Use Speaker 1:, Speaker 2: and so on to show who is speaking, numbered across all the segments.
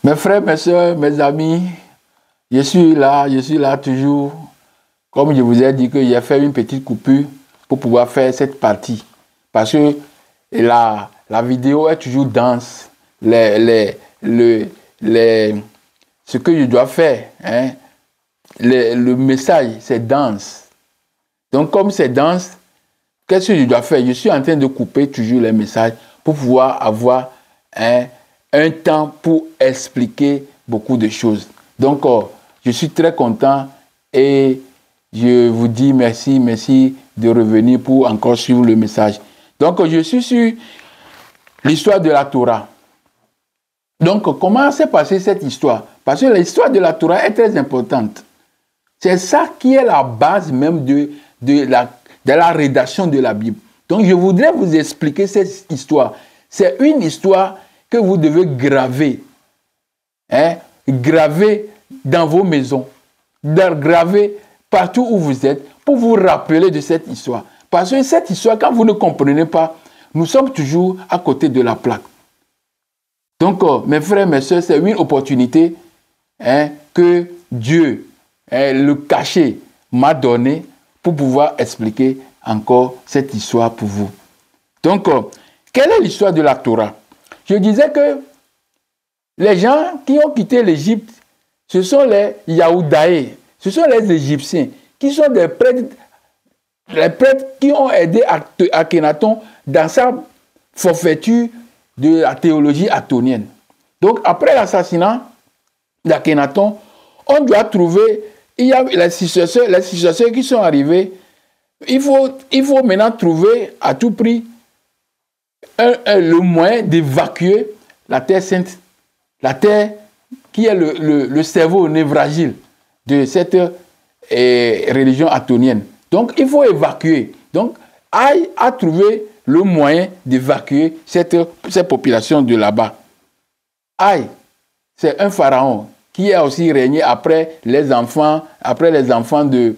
Speaker 1: Mes frères, mes soeurs, mes amis, je suis là toujours. Comme je vous ai dit que j'ai fait une petite coupure pour pouvoir faire cette partie. Parce que la vidéo est toujours dense. Ce que je dois faire, hein, le message, c'est dense. Donc, comme c'est dense, qu'est-ce que je dois faire? Je suis en train de couper toujours les messages pour pouvoir avoir un temps pour expliquer beaucoup de choses. Donc, je suis très content et je vous dis merci de revenir pour encore suivre le message. Donc, je suis sur l'histoire de la Torah. Donc, comment s'est passée cette histoire? Parce que l'histoire de la Torah est très importante. C'est ça qui est la base même de la rédaction de la Bible. Donc, je voudrais vous expliquer cette histoire. C'est une histoire que vous devez graver. Graver dans vos maisons. Graver partout où vous êtes pour vous rappeler de cette histoire. Parce que cette histoire, quand vous ne comprenez pas, nous sommes toujours à côté de la plaque. Donc, mes frères, mes soeurs, c'est une opportunité que Dieu, le cachet, m'a donné pour pouvoir expliquer encore cette histoire pour vous. Donc, quelle est l'histoire de la Torah? Je disais que les gens qui ont quitté l'Égypte, ce sont les Yaoudaïs, ce sont les Égyptiens, qui sont des prêtres, les prêtres qui ont aidé Akhenaton dans sa forfaiture de la théologie atonienne. Donc, après l'assassinat d'Akhenaton, on doit trouver, il y a les successeurs qui sont arrivés. Il faut maintenant trouver à tout prix le moyen d'évacuer la terre sainte, la terre qui est le cerveau névralgique de cette religion atonienne. Donc, il faut évacuer. Donc, Aïe a trouvé le moyen d'évacuer cette population de là-bas. Aïe, c'est un pharaon qui a aussi régné après les enfants de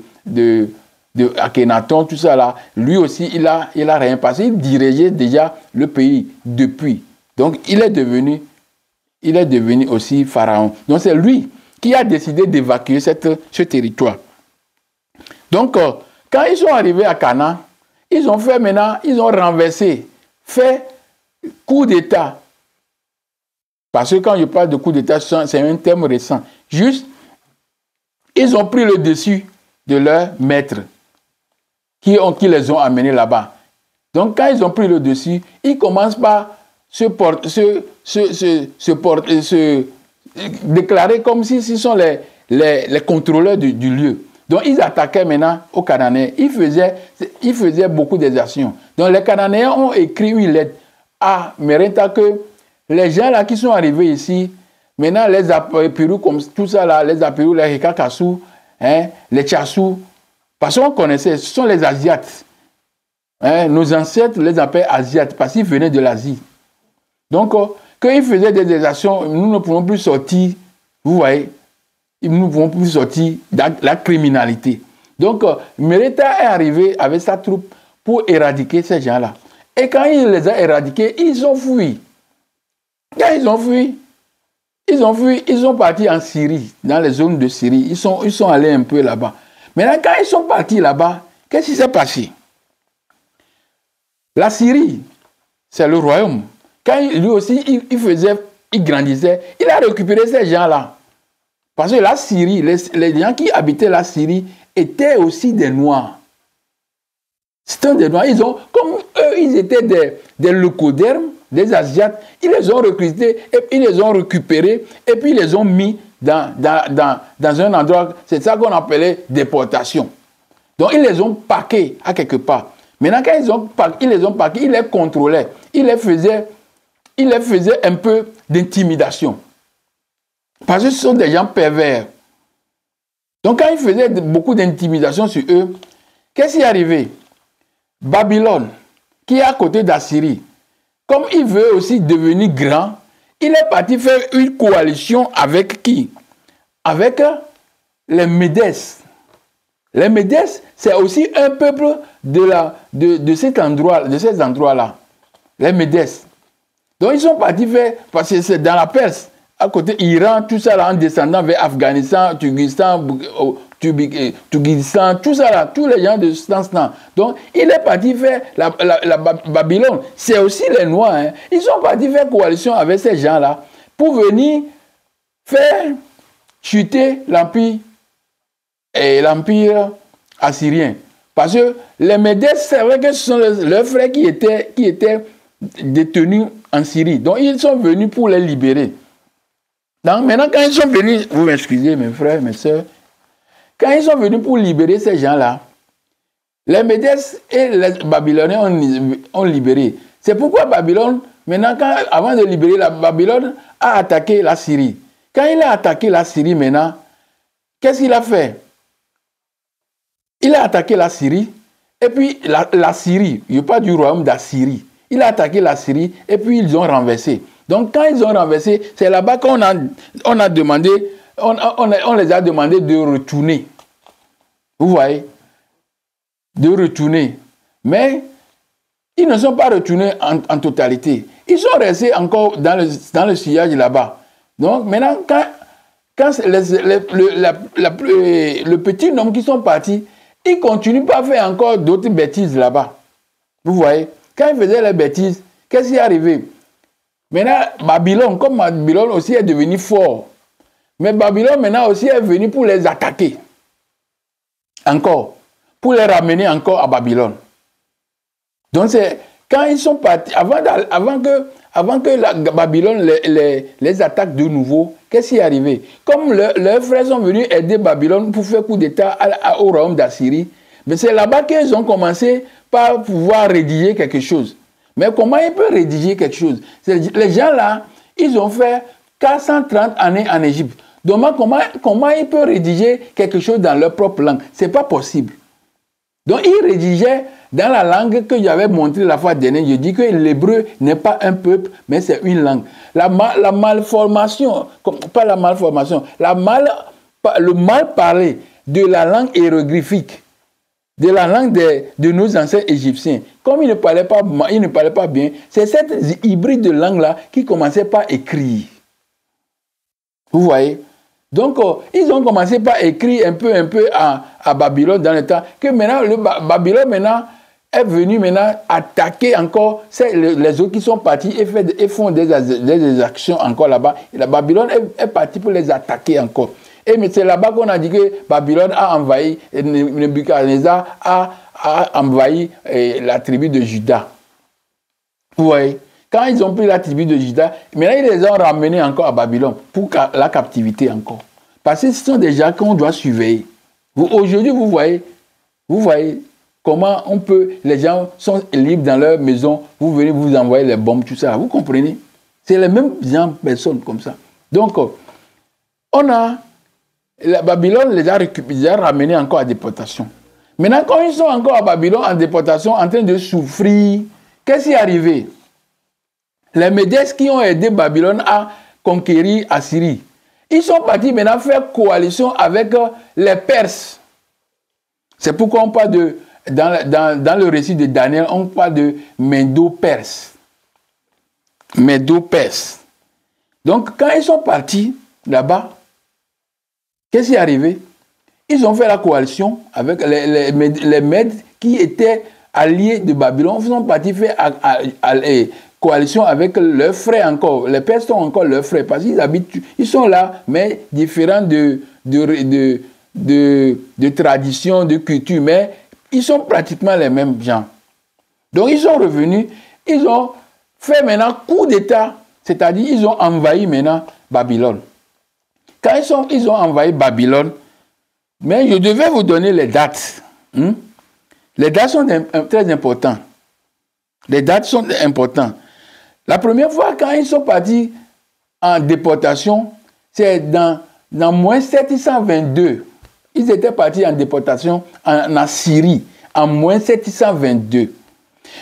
Speaker 1: Akhenaton, tout ça là. Lui aussi, il a régné parce qu'il dirigeait déjà le pays depuis. Donc, il est devenu aussi pharaon. Donc, c'est lui qui a décidé d'évacuer ce territoire. Donc, quand ils sont arrivés à Canaan, ils ont renversé, fait coup d'État. Parce que quand je parle de coup d'État, c'est un terme récent. Juste, ils ont pris le dessus de leurs maîtres qui les ont amenés là-bas. Donc, quand ils ont pris le dessus, ils commencent par se déclarer comme si ce sont les contrôleurs du lieu. Donc, ils attaquaient maintenant aux Cananéens. Ils faisaient beaucoup d'exactions. Donc, les Cananéens ont écrit une lettre à Méréta que les gens là qui sont arrivés ici, maintenant, les Apirou, comme tout ça là, les Apirou, les Hikakassou, les Tchassou, parce qu'on connaissait, ce sont les Asiates. Nos ancêtres les appelaient Asiates parce qu'ils venaient de l'Asie. Donc, quand ils faisaient des exactions, nous ne pouvons plus sortir, vous voyez, nous ne pouvons plus sortir de la criminalité. Donc, Méréta est arrivé avec sa troupe pour éradiquer ces gens-là. Et quand il les a éradiqués, ils ont fui. Quand ils ont fui, ils sont partis en Syrie, dans les zones de Syrie. Ils sont allés un peu là-bas. Maintenant, quand ils sont partis là-bas, qu'est-ce qui s'est passé? La Syrie, c'est le royaume. Quand lui aussi, il grandissait, il a récupéré ces gens-là. Parce que la Syrie, les gens qui habitaient la Syrie étaient aussi des Noirs. C'était des Noirs. Comme eux, ils étaient des leucodermes, des Asiates, ils les ont recrutés, et ils les ont récupérés, et puis ils les ont mis dans un endroit, c'est ça qu'on appelait déportation. Donc ils les ont paqués à quelque part. Maintenant, quand ils les ont paqués, ils les contrôlaient. Ils les faisaient un peu d'intimidation. Parce que ce sont des gens pervers. Donc quand ils faisaient beaucoup d'intimidation sur eux, qu'est-ce qui est arrivé? Babylone, qui est à côté d'Assyrie, comme il veut aussi devenir grand, il est parti faire une coalition avec qui? Avec les Médès. Les Médès, c'est aussi un peuple de ces endroits-là. Les Médès. Donc ils sont partis faire, parce que c'est dans la Perse, à côté Iran, tout ça là, en descendant vers Afghanistan, Turkestan, Turkestan, tout ça là, tous les gens de ce sens-là. Donc, il est parti faire la Babylone. C'est aussi les Noirs. Hein. Ils sont partis faire coalition avec ces gens-là pour venir faire chuter l'empire assyrien. Parce que les Médès, c'est vrai que ce sont leurs frères qui étaient détenus en Syrie. Donc, ils sont venus pour les libérer. Donc, maintenant, quand ils sont venus, vous m'excusez, mes frères, mes soeurs, quand ils sont venus pour libérer ces gens-là, les Médès et les Babyloniens ont libéré. C'est pourquoi Babylone, maintenant, avant de libérer la Babylone, a attaqué la Syrie. Quand il a attaqué la Syrie maintenant, qu'est-ce qu'il a fait? Il a attaqué la Syrie, et puis la Syrie, il n'y a pas du royaume d'Assyrie. Il a attaqué la Syrie, et puis ils ont renversé. Donc quand ils ont renversé, c'est là-bas qu'on a demandé, on les a demandé de retourner. Vous voyez? De retourner. Mais ils ne sont pas retournés en totalité. Ils sont restés encore dans le sillage là-bas. Donc maintenant, quand le petit nombre qui sont partis, ils continuent pas à faire encore d'autres bêtises là-bas. Vous voyez? Quand ils faisaient les bêtises, qu'est-ce qui est arrivé? Maintenant, Babylone, comme Babylone aussi est devenu fort, mais Babylone maintenant aussi est venu pour les attaquer. Encore. Pour les ramener encore à Babylone. Donc c'est quand ils sont partis, avant que la Babylone les attaque de nouveau, qu'est-ce qui est arrivé? Comme leurs frères sont venus aider Babylone pour faire coup d'État au royaume d'Assyrie, mais c'est là-bas qu'ils ont commencé par pouvoir rédiger quelque chose. Mais comment ils peuvent rédiger quelque chose? Les gens là, ils ont fait 430 années en Égypte. Donc comment ils peuvent rédiger quelque chose dans leur propre langue? C'est pas possible. Donc ils rédigeaient dans la langue que j'avais montré la fois dernière. Je dis que l'hébreu n'est pas un peuple, mais c'est une langue. La malformation, pas la malformation, le mal parlé de la langue hiéroglyphique, de la langue de nos anciens égyptiens. Comme ils ne parlaient pas bien, c'est cette hybride de langue-là qui commençait par écrire. Vous voyez? Donc, ils ont commencé par écrire un peu à Babylone dans le temps, que maintenant, Babylone maintenant est venu maintenant attaquer encore les autres qui sont partis et font des actions encore là-bas. La Babylone est partie pour les attaquer encore. Et c'est là-bas qu'on a dit que Babylone a envahi, Nebuchadnezzar a envahi la tribu de Juda. Vous voyez? Quand ils ont pris la tribu de Juda, maintenant ils les ont ramenés encore à Babylone pour la captivité encore. Parce que ce sont des gens qu'on doit surveiller. Aujourd'hui, vous voyez comment les gens sont libres dans leur maison, vous venez vous envoyer les bombes, tout ça. Vous comprenez? C'est les mêmes gens, personnes comme ça. Donc, la Babylone les a ramenés encore à déportation. Maintenant, quand ils sont encore à Babylone en déportation, en train de souffrir, qu'est-ce qui est arrivé? Les Médès qui ont aidé Babylone à conquérir Assyrie, ils sont partis maintenant faire coalition avec les Perses. C'est pourquoi on parle dans le récit de Daniel, on parle de Médo-Perse. Médo-Perse. Donc, quand ils sont partis là-bas, qu'est-ce qui est arrivé? Ils ont fait la coalition avec les Mèdes qui étaient alliés de Babylone. Ils sont partis faire coalition avec leurs frères encore. Les Perses sont encore leurs frères parce qu'ils habitent, ils sont là, mais différents de tradition, de culture, mais ils sont pratiquement les mêmes gens. Donc ils sont revenus, ils ont fait maintenant coup d'État, c'est-à-dire ils ont envahi maintenant Babylone. Quand ils ont envahi Babylone, mais je devais vous donner les dates. Les dates sont très importantes. Les dates sont importantes. La première fois, quand ils sont partis en déportation, c'est dans moins 722. Ils étaient partis en déportation en Assyrie, en moins 722.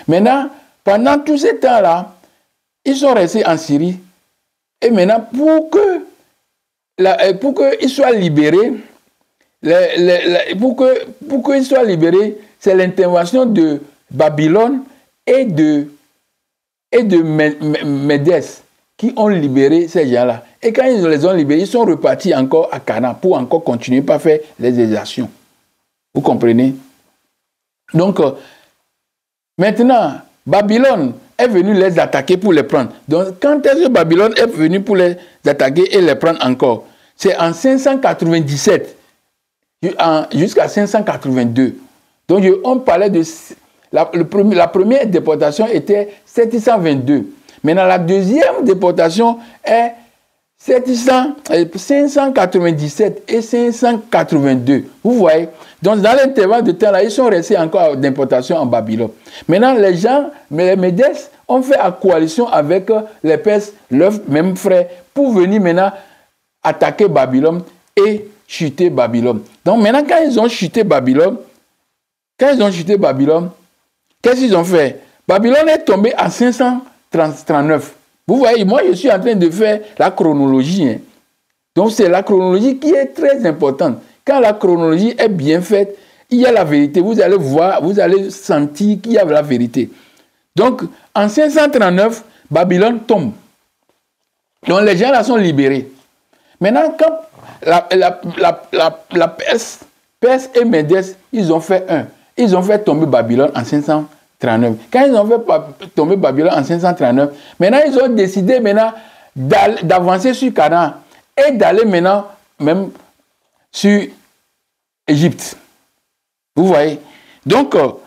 Speaker 1: Maintenant, pendant tout ce temps-là, ils sont restés en Syrie. Et maintenant, pour qu'ils soient libérés, pour qu'ils soient libérés, c'est l'intervention de Babylone et de Médès qui ont libéré ces gens-là. Et quand ils les ont libérés, ils sont repartis encore à Canaan pour encore continuer à faire les exactions. Vous comprenez? Donc, maintenant, Babylone est venu les attaquer pour les prendre. Donc, quand est-ce que Babylone est venu pour les attaquer et les prendre encore? C'est en 597 jusqu'à 582. Donc, on parlait de... La première déportation était 722. Maintenant, la deuxième déportation est 597 et 582. Vous voyez? Donc, dans l'intervalle de temps, là, ils sont restés encore en déportation en Babylone. Maintenant, les gens, les Médès, ont fait la coalition avec les Perses, leurs mêmes frères, pour venir maintenant attaquer Babylone et chuter Babylone. Donc, maintenant, quand ils ont chuté Babylone, qu'est-ce qu'ils ont fait? Babylone est tombé en 539. Vous voyez, moi, je suis en train de faire la chronologie. Hein. Donc, c'est la chronologie qui est très importante. Quand la chronologie est bien faite, il y a la vérité. Vous allez voir, vous allez sentir qu'il y a la vérité. Donc, en 539, Babylone tombe. Donc, les gens là sont libérés. Maintenant, quand la Perse et Médès, ils ont fait un. Ils ont fait tomber Babylone en 539. Quand ils ont fait tomber Babylone en 539, maintenant ils ont décidé d'avancer sur Canaan et d'aller maintenant même sur Égypte. Vous voyez? Donc, quand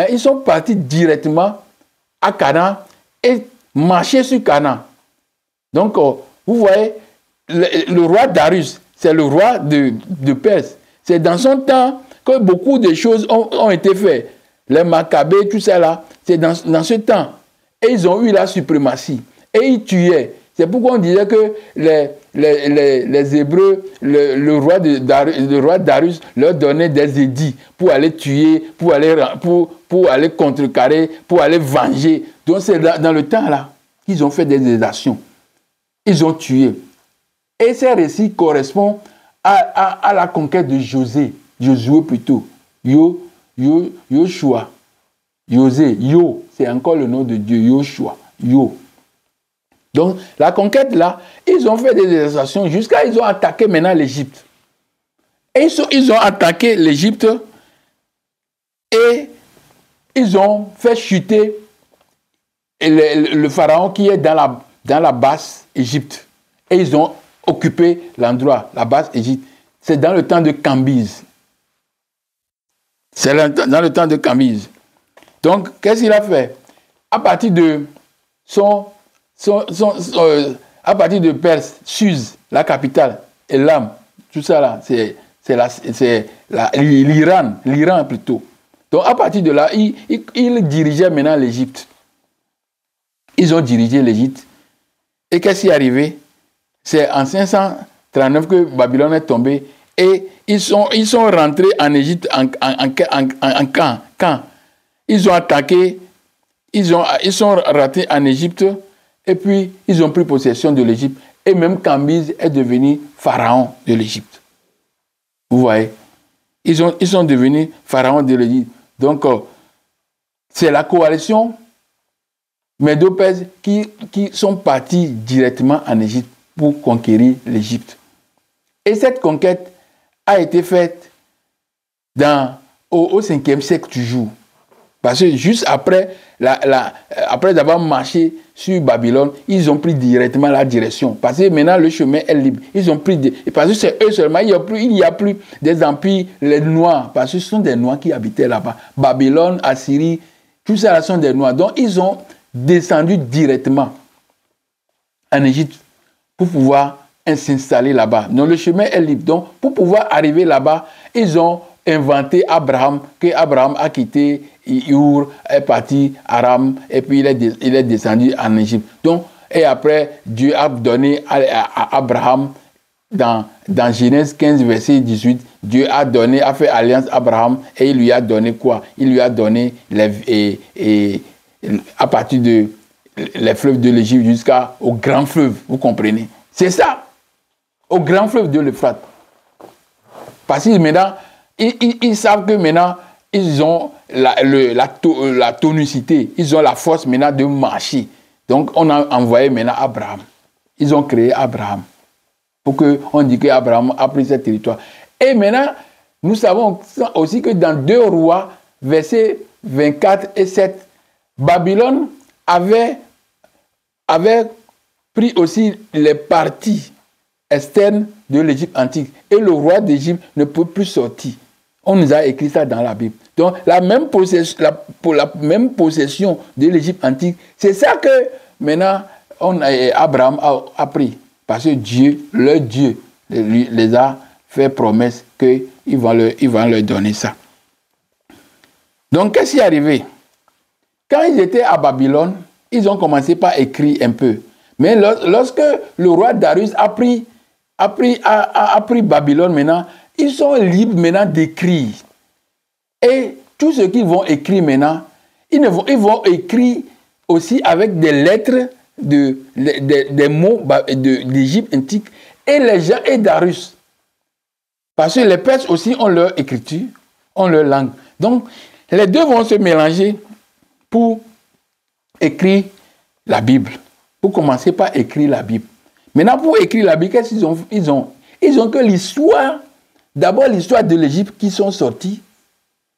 Speaker 1: ils sont partis directement à Canaan et marcher sur Canaan. Donc, vous voyez, le roi Darius, c'est le roi de Perse. C'est dans son temps que beaucoup de choses ont été faites. Les Maccabées, tout ça là, c'est dans ce temps. Et ils ont eu la suprématie. Et ils tuaient. C'est pourquoi on disait que les Hébreux, le roi Darius leur donnait des édits pour aller tuer, pour aller contrecarrer, pour aller venger. Donc c'est dans le temps là qu'ils ont fait des exactions. Ils ont tué. Et ces récits correspondent à la conquête de Josué plutôt. Yoshua. José, c'est encore le nom de Dieu, Yoshua. Donc, la conquête là, ils ont fait des exactions jusqu'à ils ont attaqué maintenant l'Égypte. Et ils ont attaqué l'Égypte et ils ont fait chuter le pharaon qui est dans la basse Égypte. Et ils ont occupé l'endroit, la basse Égypte. C'est dans le temps de Cambyse. C'est dans le temps de Cambyse. Donc, qu'est-ce qu'il a fait? À partir de à partir de Perse, Suse, la capitale, Elam, tout ça là, c'est l'Iran plutôt. Donc, à partir de là, ils dirigeaient maintenant l'Égypte. Ils ont dirigé l'Égypte. Et qu'est-ce qui est arrivé? C'est en 539 que Babylone est tombée et ils sont rentrés en Égypte en camp. Ils ont attaqué, ils sont rentrés en Égypte et puis ils ont pris possession de l'Égypte. Et même Cambyse est devenu pharaon de l'Égypte. Vous voyez? Ils sont devenus pharaons de l'Égypte. Donc, c'est la coalition Médo-Perse qui sont partis directement en Égypte pour conquérir l'Égypte. Et cette conquête a été faite au 5e siècle toujours. Parce que juste après, après d'avoir marché sur Babylone, ils ont pris directement la direction. Parce que maintenant, le chemin est libre. Ils ont pris parce que c'est eux seulement. Il n'y a plus des empires, les Noirs. Parce que ce sont des Noirs qui habitaient là-bas. Babylone, Assyrie, tout ça sont des Noirs. Donc, ils ont descendu directement en Égypte pour pouvoir s'installer là-bas. Donc, le chemin est libre. Donc, pour pouvoir arriver là-bas, ils ont inventé Abraham, que Abraham a quitté Ur, est parti à Aram, et puis il est descendu en Égypte. Donc, et après, Dieu a donné à Abraham, dans Genèse 15, verset 18, Dieu a fait alliance à Abraham, et il lui a donné quoi? Il lui a donné à partir de les fleuves de l'Égypte jusqu'au grand fleuve, vous comprenez? C'est ça, au grand fleuve de l'Euphrate. Parce que maintenant, ils savent que maintenant, ils ont la tonicité, ils ont la force maintenant de marcher. Donc, on a envoyé maintenant Abraham. Ils ont créé Abraham. Pour qu'on dise qu'Abraham a pris ce territoire. Et maintenant, nous savons aussi que dans 2 Rois, versets 24 et 7, Babylone avait pris aussi les parties externes de l'Égypte antique. Et le roi d'Égypte ne peut plus sortir. On nous a écrit ça dans la Bible. Donc, la même possession de l'Égypte antique, c'est ça que maintenant Abraham a pris. Parce que Dieu, leur Dieu, les a fait promesse qu'il va leur donner ça. Donc, qu'est-ce qui est arrivé? Quand ils étaient à Babylone, ils ont commencé par écrire un peu. Mais lorsque le roi Darius a pris Babylone maintenant, ils sont libres maintenant d'écrire. Et tout ce qu'ils vont écrire maintenant, ils vont écrire aussi avec des lettres, des mots d'Égypte antique, et les gens et Darius. Parce que les Perses aussi ont leur écriture, ont leur langue. Donc, les deux vont se mélanger pour écrire la Bible. Pour commencer par écrire la Bible. Maintenant, pour écrire la Bible, qu'est-ce qu'ils ont? Ils ont que l'histoire, d'abord l'histoire de l'Égypte qui sont sortis,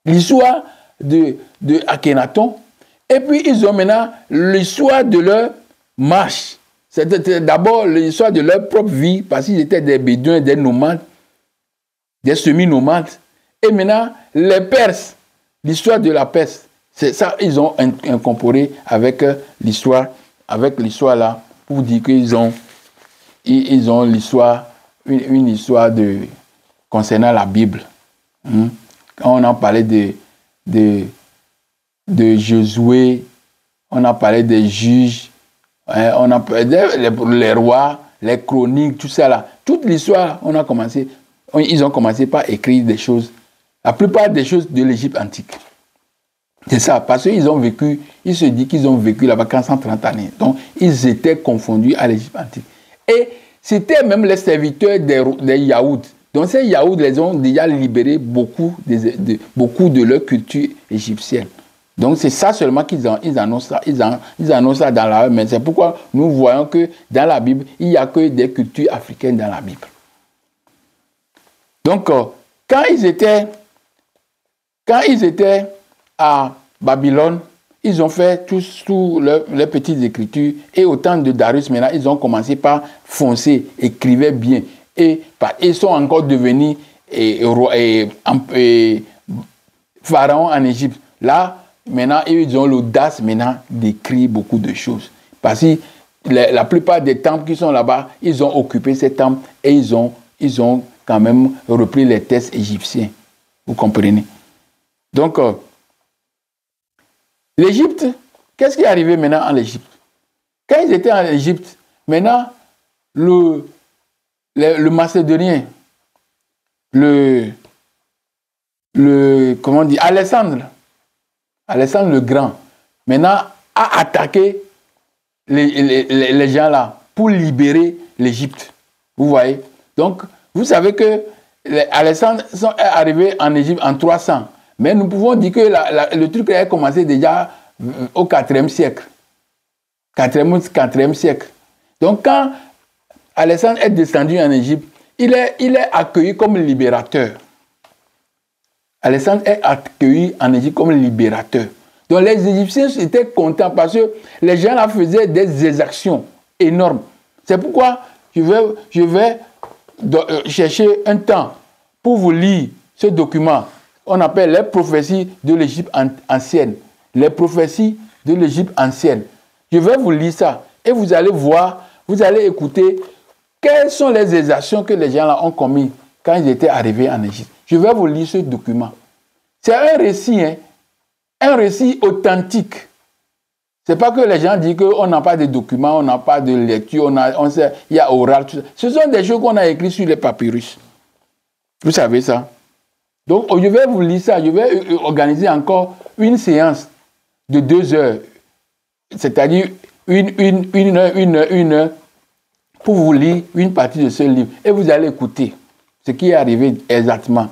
Speaker 1: l'histoire de Akhenaton, et puis ils ont maintenant l'histoire de leur marche. C'était d'abord l'histoire de leur propre vie, parce qu'ils étaient des bédouins, des nomades, des semi-nomades. Et maintenant, les Perses, l'histoire de la Perse, c'est ça, ils ont incorporé avec l'histoire là, pour dire qu'ils ont l'histoire, une histoire concernant la Bible. Quand on en parlait de Josué, on a parlé des juges, on a parlé les rois, les chroniques, tout ça là. Toute l'histoire, ils ont commencé par écrire des choses, la plupart des choses de l'Égypte antique. C'est ça, parce qu'ils ont vécu, ils se disent qu'ils ont vécu là-bas 430 années. Donc, ils étaient confondus à l'Égypte antique. Et c'était même les serviteurs des Yaouds. Donc, ces Yaouds les ont déjà libérés beaucoup de leur culture égyptienne. Donc, c'est ça seulement qu'ils annoncent ça. Ils annoncent ça dans la Bible. Mais c'est pourquoi nous voyons que dans la Bible, il n'y a que des cultures africaines dans la Bible. Donc, quand ils étaient à Babylone, ils ont fait tous leurs petites écritures. Et au temps de Darius, maintenant, ils ont commencé par foncer, écrivaient bien. Et ils sont encore devenus pharaons en Égypte. Là, maintenant, ils ont l'audace maintenant d'écrire beaucoup de choses. Parce que la plupart des temples qui sont là-bas, ils ont occupé ces temples et ils ont quand même repris les textes égyptiens. Vous comprenez? Donc, l'Égypte, qu'est-ce qui est arrivé maintenant en Égypte? Quand ils étaient en Égypte, maintenant, le Macédonien, comment on dit, Alexandre le Grand, maintenant, a attaqué les gens là pour libérer l'Égypte. Vous voyez? Donc, vous savez que Alexandre est arrivé en Égypte en 300. Mais nous pouvons dire que le truc a commencé déjà au 4e siècle. 4e siècle. Donc, quand Alexandre est descendu en Égypte, il est accueilli comme libérateur. Alexandre est accueilli en Égypte comme libérateur. Donc, les Égyptiens étaient contents parce que les gens là faisaient des exactions énormes. C'est pourquoi je vais chercher un temps pour vous lire ce document. On appelle les prophéties de l'Égypte ancienne. Les prophéties de l'Égypte ancienne. Je vais vous lire ça. Et vous allez voir, vous allez écouter quelles sont les exactions que les gens là ont commises quand ils étaient arrivés en Égypte. Je vais vous lire ce document. C'est un récit, un récit authentique. Ce n'est pas que les gens disent qu'on n'a pas de documents, on n'a pas de lecture, il y a oral, tout ça. Ce sont des choses qu'on a écrites sur les papyrus. Vous savez ça? Donc, je vais vous lire ça. Je vais organiser encore une séance de 2 heures. C'est-à-dire une heure pour vous lire une partie de ce livre. Et vous allez écouter ce qui est arrivé exactement.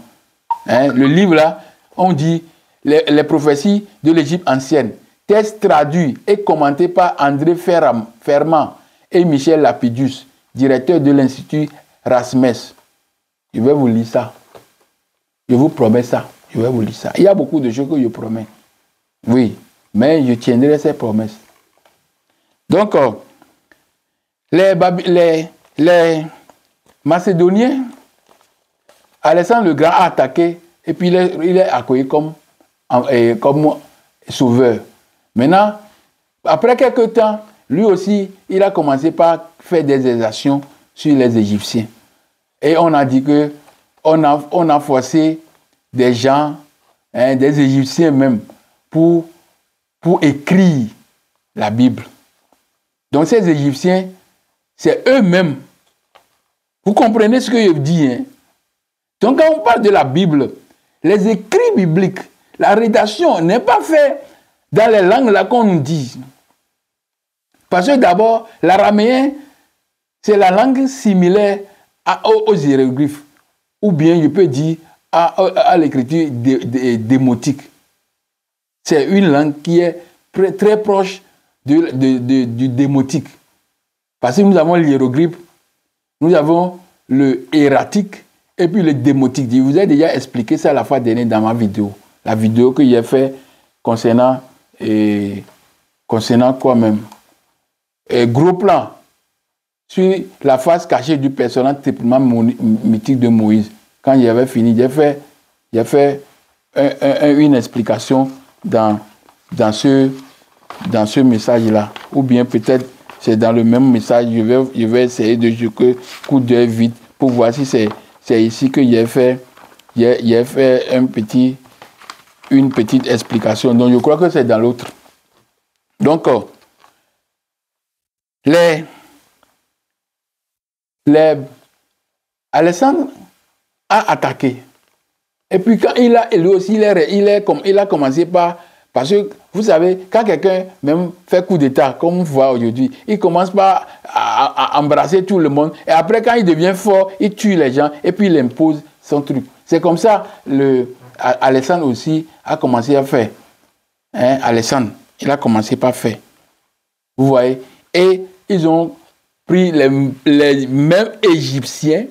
Speaker 1: Le livre là, on dit les prophéties de l'Égypte ancienne. Texte traduit et commenté par André Fermant et Michel Lapidus, directeur de l'Institut Rasmes. Je vais vous lire ça. Je vous promets ça. Je vais vous lire ça. Il y a beaucoup de choses que je promets. Oui, mais je tiendrai ces promesses. Donc, les Macédoniens, Alexandre le Grand a attaqué et puis il est accueilli comme sauveur. Maintenant, après quelques temps, lui aussi, il a commencé par faire des exactions sur les Égyptiens. Et on a dit que on a forcé des gens, des Égyptiens même, pour écrire la Bible. Donc ces Égyptiens, c'est eux-mêmes. Vous comprenez ce que je dis, hein? Donc quand on parle de la Bible, les écrits bibliques, la rédaction n'est pas faite dans les langues là qu'on nous dit. Parce que d'abord, l'araméen, c'est la langue similaire aux hiéroglyphes. Ou bien je peux dire à l'écriture démotique. C'est une langue qui est très proche du démotique. Parce que nous avons l'hiéroglyphe, nous avons le hiératique et puis le démotique. Je vous ai déjà expliqué ça la fois dernière dans ma vidéo. La vidéo que j'ai faite concernant quoi même? Gros plan sur la face cachée du personnage triplement mythique de Moïse. Quand j'avais fini, j'ai fait une explication dans ce message-là. Ou bien peut-être c'est dans le même message, je vais essayer de jeter coup d'œil vite pour voir si c'est ici que j'ai fait une petite explication. Donc je crois que c'est dans l'autre. Donc, Alexandre a attaqué. Et puis quand lui aussi, il a commencé par... Parce que, vous savez, quand quelqu'un même fait coup d'État, comme on voit aujourd'hui, il commence par à embrasser tout le monde. Et après, quand il devient fort, il tue les gens et puis il impose son truc. C'est comme ça Alexandre aussi a commencé à faire. Hein, Alexandre, il a commencé par faire. Vous voyez? Et ils ont pris les mêmes Égyptiens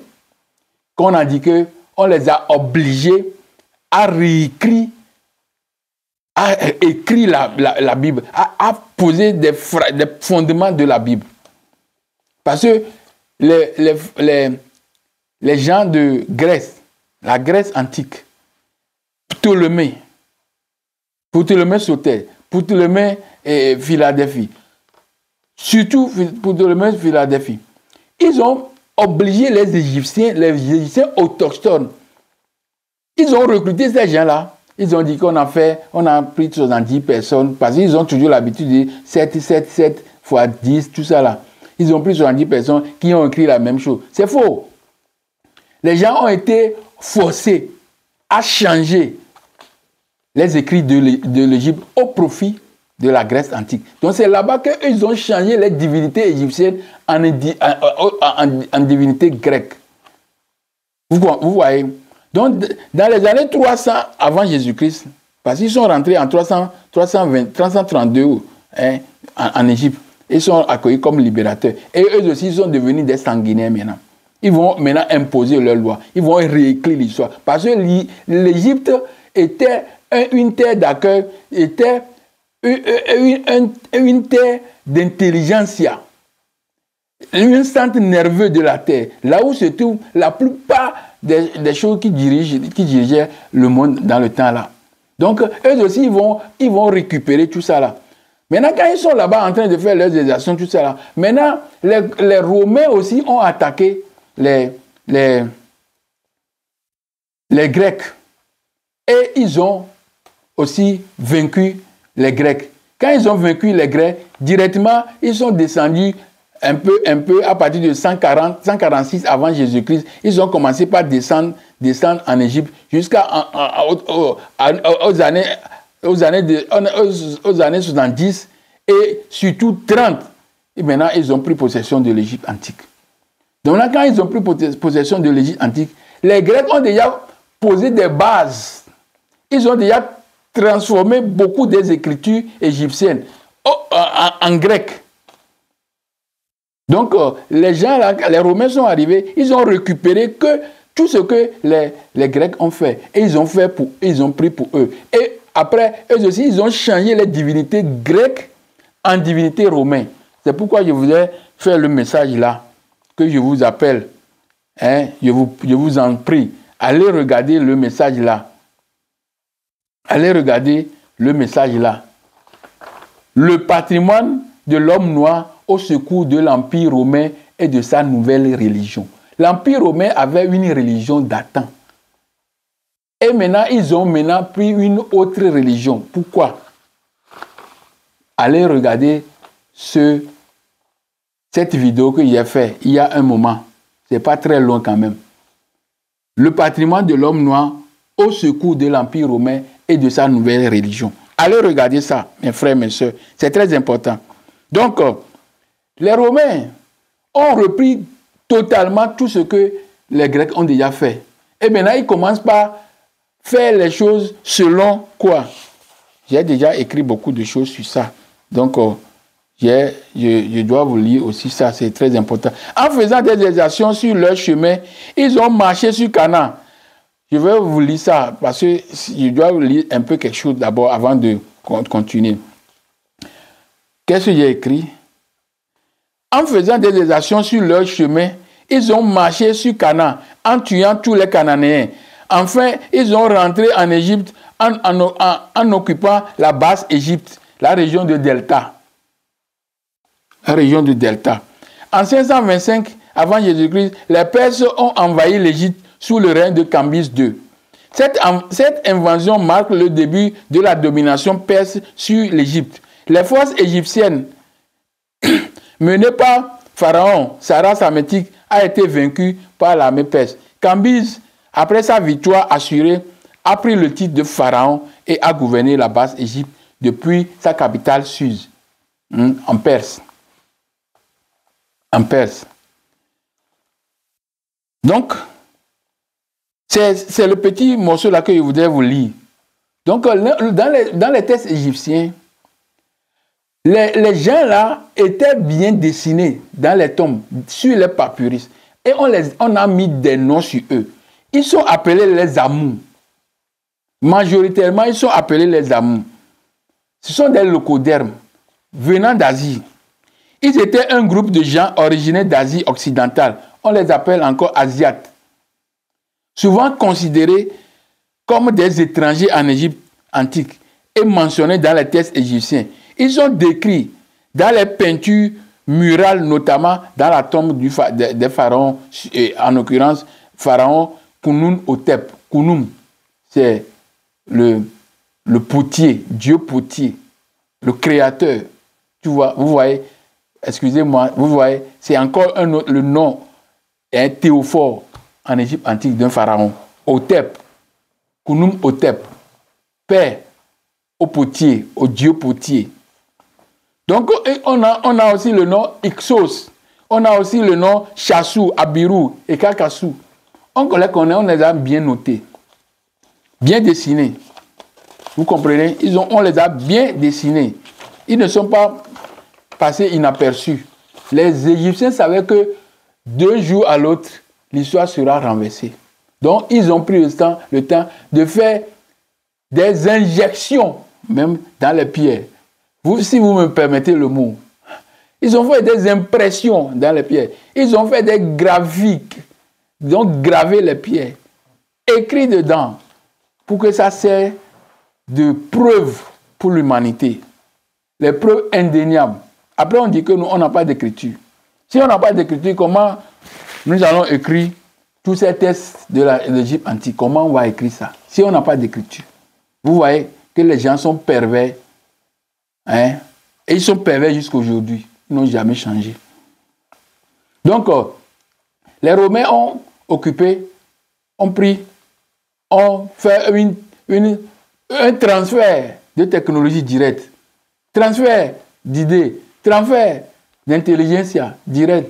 Speaker 1: qu'on a dit qu'on les a obligés à réécrire, à écrire la Bible, à poser des fondements de la Bible. Parce que les gens de Grèce, la Grèce antique, Ptolémée Soter, Ptolémée et Philadelphie, surtout Ptolémée et Philadelphie, ils ont obligé les Égyptiens autochtones. Ils ont recruté ces gens-là. Ils ont dit qu'on a pris 70 personnes, parce qu'ils ont toujours l'habitude de 7 fois 10, tout ça là. Ils ont pris 70 personnes qui ont écrit la même chose. C'est faux. Les gens ont été forcés à changer les écrits de l'Égypte au profit de la Grèce antique. Donc c'est là-bas qu'ils ont changé les divinités égyptiennes en divinités grecques. Vous voyez? Donc, dans les années 300 avant Jésus-Christ, parce qu'ils sont rentrés en 332 en Égypte, ils sont accueillis comme libérateurs. Et eux aussi, ils sont devenus des sanguinaires maintenant. Ils vont maintenant imposer leurs lois. Ils vont réécrire l'histoire. Parce que l'Égypte était une terre d'accueil, était une terre d'intelligentsia. Un centre nerveux de la terre, là où se trouve la plupart des choses qui dirigeaient le monde dans le temps là. Donc, eux aussi, ils vont récupérer tout ça là. Maintenant, quand ils sont là-bas en train de faire leurs exactions, tout ça là, maintenant, les Romains aussi ont attaqué les Grecs. Et ils ont aussi vaincu les Grecs. Quand ils ont vaincu les Grecs, directement, ils sont descendus un peu, à partir de 146 avant Jésus-Christ, ils ont commencé par descendre en Égypte jusqu'aux années 70 et surtout 30. Et maintenant, ils ont pris possession de l'Égypte antique. Donc là, quand ils ont pris possession de l'Égypte antique, les Grecs ont déjà posé des bases. Ils ont déjà transformé beaucoup des écritures égyptiennes en grec. Donc, les gens, là, les Romains sont arrivés, ils ont récupéré que tout ce que les Grecs ont fait. Et ils ont pris pour eux. Et après, eux aussi, ils ont changé les divinités grecques en divinités romaines. C'est pourquoi je voulais faire le message là, que je vous appelle. Hein, je vous en prie, allez regarder le message là. Allez regarder le message là. Le patrimoine de l'homme noir au secours de l'Empire romain et de sa nouvelle religion. L'Empire romain avait une religion datant. Et maintenant, ils ont pris une autre religion. Pourquoi? Allez regarder cette vidéo que j'ai faite il y a un moment. Ce n'est pas très long quand même. Le patrimoine de l'homme noir au secours de l'Empire romain et de sa nouvelle religion. Allez regarder ça, mes frères, mes soeurs. C'est très important. Donc, les Romains ont repris totalement tout ce que les Grecs ont déjà fait. Et maintenant, ils commencent par faire les choses selon quoi? J'ai déjà écrit beaucoup de choses sur ça. Donc, je dois vous lire aussi ça, c'est très important. En faisant des exercices sur leur chemin, ils ont marché sur Canaan. Je vais vous lire ça parce que je dois vous lire un peu quelque chose d'abord avant de continuer. Qu'est-ce que j'ai écrit? En faisant des exercices sur leur chemin, ils ont marché sur Canaan en tuant tous les Cananéens. Enfin, ils ont rentré en Égypte en occupant la basse Égypte, la région de Delta. La région de Delta. En 525 avant Jésus-Christ, les Perses ont envahi l'Égypte sous le règne de Cambyse II. Cette invasion marque le début de la domination perse sur l'Égypte. Les forces égyptiennes menées par Pharaon, Sarah Samétique, a été vaincue par l'armée perse. Cambyse, après sa victoire assurée, a pris le titre de Pharaon et a gouverné la basse Égypte depuis sa capitale Suse, en Perse. En Perse. Donc, c'est le petit morceau là que je voudrais vous lire. Donc, dans les textes égyptiens, les gens là étaient bien dessinés dans les tombes, sur les papyrus. Et on a mis des noms sur eux. Ils sont appelés les Amous. Majoritairement, ils sont appelés les Amous. Ce sont des locodermes venant d'Asie. Ils étaient un groupe de gens originaires d'Asie occidentale. On les appelle encore Asiates. Souvent considérés comme des étrangers en Égypte antique et mentionnés dans les textes égyptiens. Ils sont décrits dans les peintures murales, notamment dans la tombe des pharaons, en l'occurrence, pharaon Khnum-Hotep. Khnum, c'est le potier, Dieu potier, le créateur. Tu vois, vous voyez, excusez-moi, vous voyez, c'est encore le nom, un théophore en Égypte antique d'un pharaon. Hotep, Khnum-Hotep, père au potier, au Dieu potier. Donc, on a aussi le nom Ixos, on a aussi le nom Chassou, Abiru et Kakassou. On les connaît, on les a bien notés, bien dessinés. Vous comprenez? On les a bien dessinés. Ils ne sont pas passés inaperçus. Les Égyptiens savaient que d'un jour à l'autre, l'histoire sera renversée. Donc, ils ont pris le temps de faire des injections, même dans les pierres. Si vous me permettez le mot, ils ont fait des impressions dans les pierres. Ils ont fait des graphiques. Ils ont gravé les pierres, écrit dedans, pour que ça serve de preuve pour l'humanité. Les preuves indéniables. Après, on dit que nous, on n'a pas d'écriture. Si on n'a pas d'écriture, comment nous allons écrire tous ces textes de l'Égypte antique? Comment on va écrire ça? Si on n'a pas d'écriture. Vous voyez que les gens sont pervers. Hein? Et ils sont pervers jusqu'à aujourd'hui. Ils n'ont jamais changé. Donc, les Romains ont occupé, ont pris, ont fait un transfert de technologie directe, transfert d'idées, transfert d'intelligentsia directe.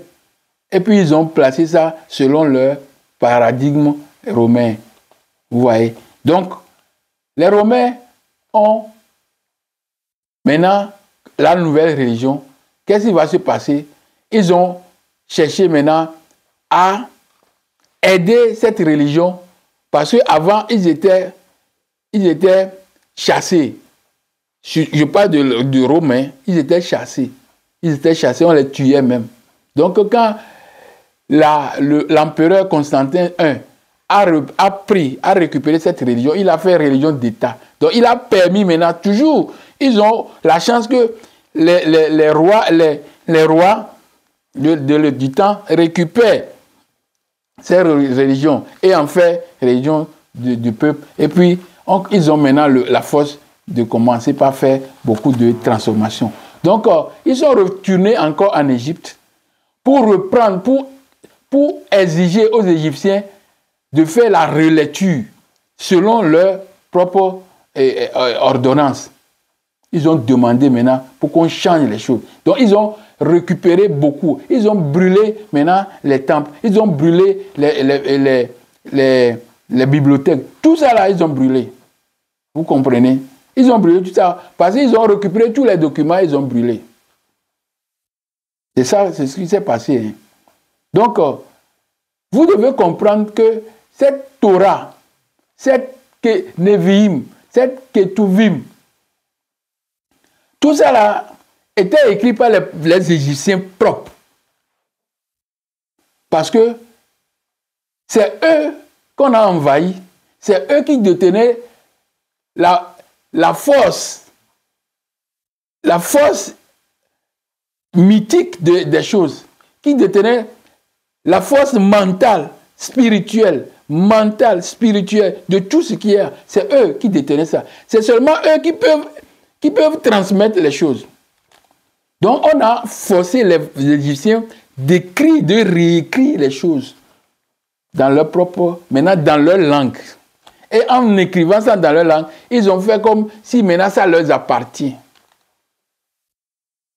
Speaker 1: Et puis, ils ont placé ça selon leur paradigme romain. Vous voyez? Donc, les Romains ont maintenant la nouvelle religion. Qu'est-ce qui va se passer? Ils ont cherché maintenant à aider cette religion parce qu'avant, ils étaient chassés. Je parle de Romains, ils étaient chassés. Ils étaient chassés, on les tuait même. Donc, quand l'empereur Constantin I a récupéré cette religion, il a fait religion d'État. Donc, il a permis maintenant, toujours, ils ont la chance que les rois du temps récupèrent ces religions et en fait religion du peuple. Et puis, ils ont maintenant la force de commencer par faire beaucoup de transformations. Donc, ils sont retournés encore en Égypte pour reprendre, pour exiger aux Égyptiens de faire la relecture selon leur propre ordonnance. Ils ont demandé maintenant pour qu'on change les choses. Donc, ils ont récupéré beaucoup. Ils ont brûlé maintenant les temples. Ils ont brûlé les bibliothèques. Tout ça là, ils ont brûlé. Vous comprenez? Ils ont brûlé tout ça. Parce qu'ils ont récupéré tous les documents, ils ont brûlé. C'est ça, c'est ce qui s'est passé. Hein. Donc, vous devez comprendre que cette Torah, cette Nevi'im, cette Ketuvim, tout ça là était écrit par les Égyptiens propres. Parce que c'est eux qu'on a envahis, c'est eux qui détenaient la force mythique des choses, qui détenaient la force mentale, spirituelle, de tout ce qui est. C'est eux qui détenaient ça. C'est seulement eux qui peuvent transmettre les choses. Donc, on a forcé les Égyptiens d'écrire, de réécrire les choses dans leur propre, maintenant dans leur langue. Et en écrivant ça dans leur langue, ils ont fait comme si maintenant ça leur appartient.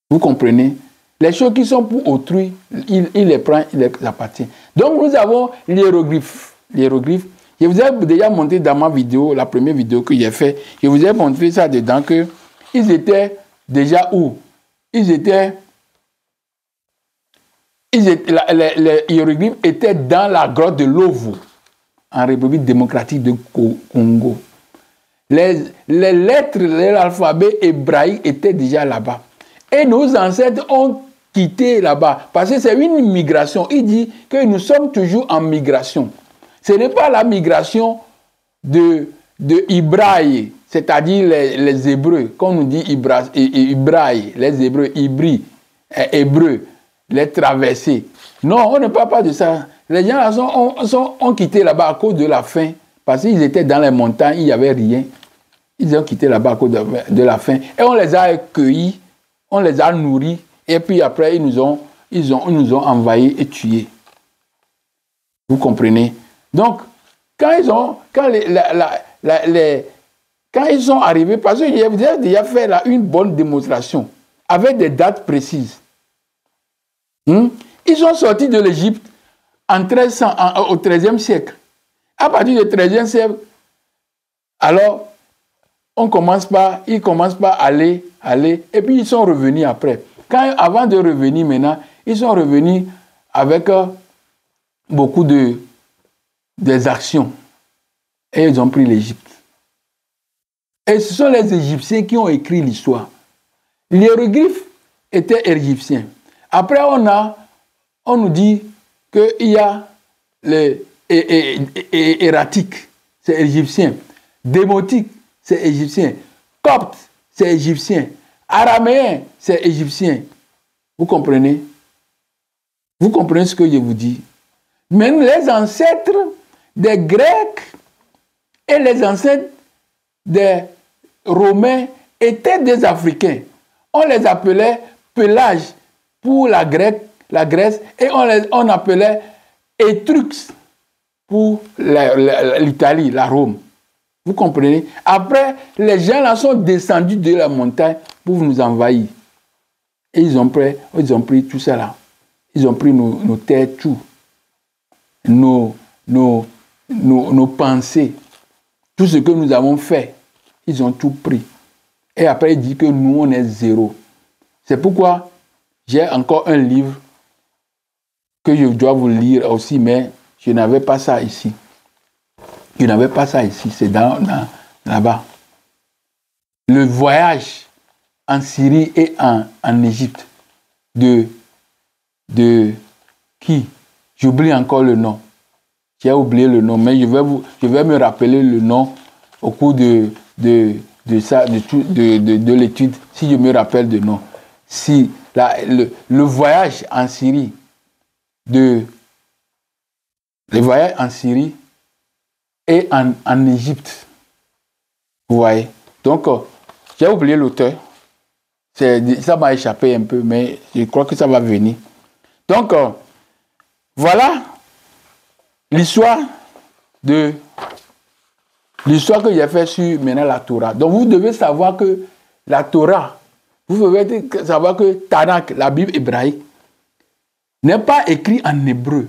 Speaker 1: Vous comprenez? Les choses qui sont pour autrui, il les prend, il les appartient. Donc, nous avons l'hiéroglyphe. Je vous ai déjà montré dans ma vidéo, la première vidéo que j'ai faite, je vous ai montré ça dedans, que ils étaient déjà où? Les hiéroglyphes étaient dans la grotte de Lovo, en République démocratique de Congo. Les lettres de l'alphabet hébraïque étaient déjà là-bas. Et nos ancêtres ont quitté là-bas, parce que c'est une migration. Il dit que nous sommes toujours en migration. Ce n'est pas la migration de Ibraï, c'est-à-dire les Hébreux, comme on dit Ibraï, les Hébreux, Hébreux, les traversés. Non, on ne parle pas de ça. Les gens là ont quitté là-bas à cause de la faim, parce qu'ils étaient dans les montagnes, il n'y avait rien. Ils ont quitté là-bas à cause de la faim. Et on les a accueillis, on les a nourris, et puis après, ils nous ont envahis et tués. Vous comprenez? Donc, quand ils sont arrivés, parce que je vous ai déjà fait là une bonne démonstration, avec des dates précises. Ils sont sortis de l'Égypte au XIIIe siècle. À partir du XIIIe siècle, alors, ils commencent par aller, et puis ils sont revenus après. Avant de revenir maintenant, ils sont revenus avec beaucoup des actions. Et ils ont pris l'Égypte. Et ce sont les Égyptiens qui ont écrit l'histoire. L'hiéroglyphe était égyptien. Après, on nous dit qu'il y a les ératiques, c'est égyptien. Démotique, c'est égyptien. Copte, c'est égyptien. Araméen, c'est égyptien. Vous comprenez? Vous comprenez ce que je vous dis? Même les ancêtres des Grecs et les ancêtres des Romains étaient des Africains. On les appelait Pelage pour la Grèce, et on appelait Étrusques pour l'Italie, la Rome. Vous comprenez? Après, les gens là sont descendus de la montagne pour nous envahir. Et ils ont pris tout ça là. Ils ont pris nos terres, tout. Nos pensées. Tout ce que nous avons fait. ils ont tout pris. Et après, il dit que nous, on est zéro. C'est pourquoi j'ai encore un livre que je dois vous lire aussi, mais je n'avais pas ça ici. Je n'avais pas ça ici, c'est là-bas. Le voyage en Syrie et en Égypte de qui? J'oublie encore le nom. J'ai oublié le nom, mais je vais me rappeler le nom au cours de l'étude, si je me rappelle de nom. Si le voyage en Syrie, le voyage en Syrie et en Égypte. Vous voyez? Donc, j'ai oublié l'auteur. Ça m'a échappé un peu, mais je crois que ça va venir. Donc, voilà l'histoire que j'ai fait sur maintenant la Torah. Donc, vous devez savoir que la Torah, vous devez savoir que Tanakh, la Bible hébraïque, n'est pas écrit en hébreu.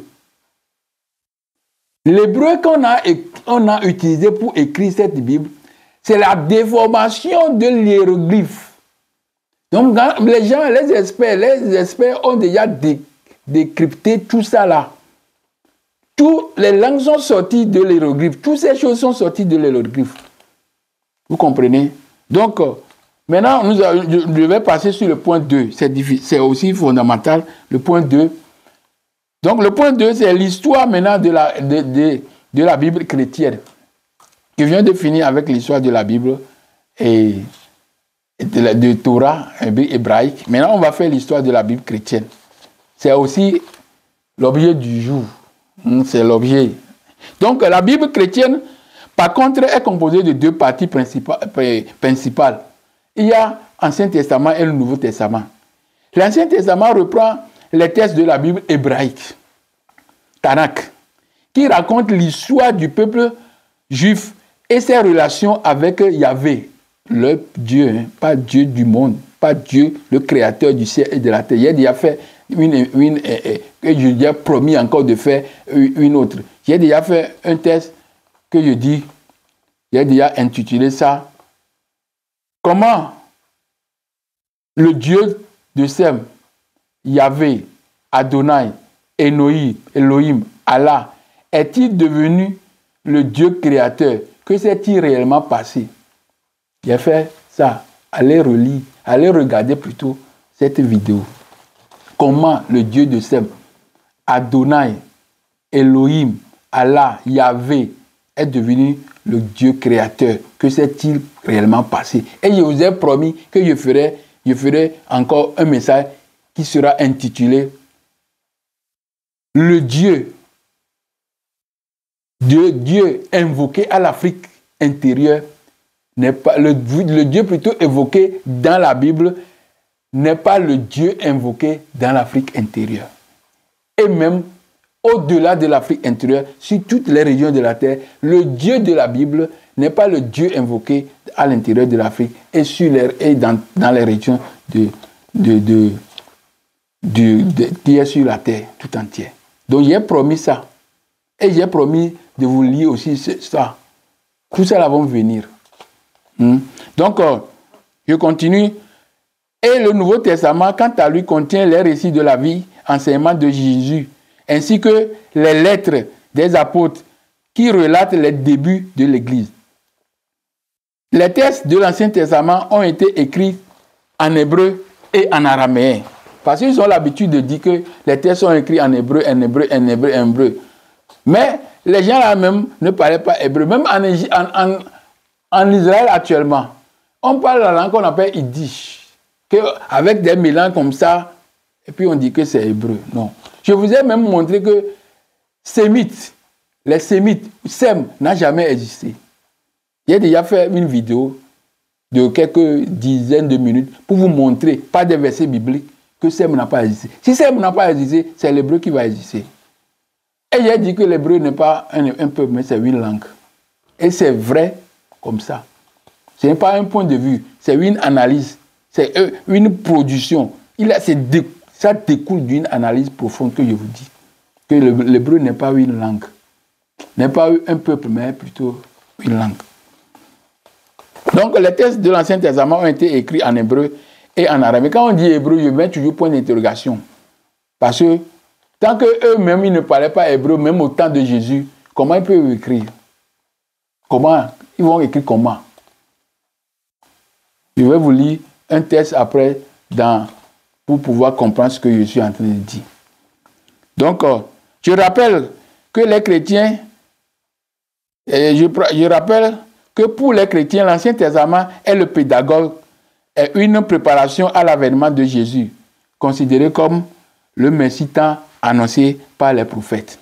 Speaker 1: L'hébreu qu'on a utilisé pour écrire cette Bible, c'est la déformation de l'hiéroglyphe. Donc, les gens, les experts ont déjà décrypté tout ça là. Toutes les langues sont sorties de l'hiéroglyphe. Toutes ces choses sont sorties de l'hiéroglyphe. Vous comprenez? Donc, maintenant, je vais passer sur le point 2. C'est aussi fondamental, le point 2. Donc, le point 2, c'est l'histoire maintenant de la Bible chrétienne. Je viens de finir avec l'histoire de la Bible et de Torah hébraïque. Maintenant, on va faire l'histoire de la Bible chrétienne. C'est aussi l'objet du jour. C'est l'objet. Donc, la Bible chrétienne, par contre, est composée de deux parties principales. Il y a l'Ancien Testament et le Nouveau Testament. L'Ancien Testament reprend les textes de la Bible hébraïque, Tanakh, qui raconte l'histoire du peuple juif et ses relations avec Yahvé, le Dieu, pas Dieu du monde, pas Dieu, le créateur du ciel et de la terre. Il a déjà fait j'ai promis encore de faire une autre. J'ai déjà fait un test que je dis, j'ai déjà intitulé ça « Comment le Dieu de Sem, Yahvé, Adonai, Elohim, Allah, est-il devenu le Dieu créateur? Que s'est-il réellement passé ?» J'ai fait ça. Allez relire, allez regarder plutôt cette vidéo. Comment le Dieu de Sem, Adonai, Elohim, Allah, Yahvé, est devenu le Dieu créateur. Que s'est-il réellement passé? Et je vous ai promis que je ferai encore un message qui sera intitulé « Le Dieu invoqué à l'Afrique intérieure n'est pas le Dieu plutôt évoqué dans la Bible n'est pas le Dieu invoqué dans l'Afrique intérieure. Et même au-delà de l'Afrique intérieure, sur toutes les régions de la terre, le Dieu de la Bible n'est pas le Dieu invoqué à l'intérieur de l'Afrique et dans les régions qui est sur la terre tout entière. Donc j'ai promis ça. Et j'ai promis de vous lire aussi ça. Tout ça là va venir. Donc, je continue. Et le Nouveau Testament, quant à lui, contient les récits de la vie, enseignement de Jésus, ainsi que les lettres des apôtres qui relatent les débuts de l'Église. Les textes de l'Ancien Testament ont été écrits en hébreu et en araméen. Parce qu'ils ont l'habitude de dire que les textes sont écrits en hébreu, en hébreu, en hébreu, en hébreu. Mais les gens là même ne parlaient pas hébreu. Même en Israël actuellement, on parle la langue qu'on appelle Yiddish. Avec des mélanges comme ça, et puis on dit que c'est hébreu. Non. Je vous ai même montré que les Sémites, Sem n'a jamais existé. J'ai déjà fait une vidéo de quelques dizaines de minutes pour vous montrer, par des versets bibliques, que Sem n'a pas existé. Si Sem n'a pas existé, c'est l'hébreu qui va exister. Et j'ai dit que l'hébreu n'est pas un peuple, mais c'est une langue. Et c'est vrai comme ça. Ce n'est pas un point de vue, c'est une analyse, c'est une production. Ça découle d'une analyse profonde que je vous dis. Que l'hébreu n'est pas une langue, n'est pas un peuple, mais plutôt une langue. Donc, les textes de l'Ancien Testament ont été écrits en hébreu et en arabe. Quand on dit hébreu, je mets toujours point d'interrogation. Parce que tant qu'eux-mêmes, ils ne parlaient pas hébreu, même au temps de Jésus, comment ils peuvent écrire? Comment? Ils vont écrire comment? Je vais vous lire un texte après pour pouvoir comprendre ce que je suis en train de dire. Donc, je rappelle que les chrétiens, je rappelle que pour les chrétiens, l'Ancien Testament est le pédagogue, est une préparation à l'avènement de Jésus, considéré comme le Messie tant annoncé par les prophètes.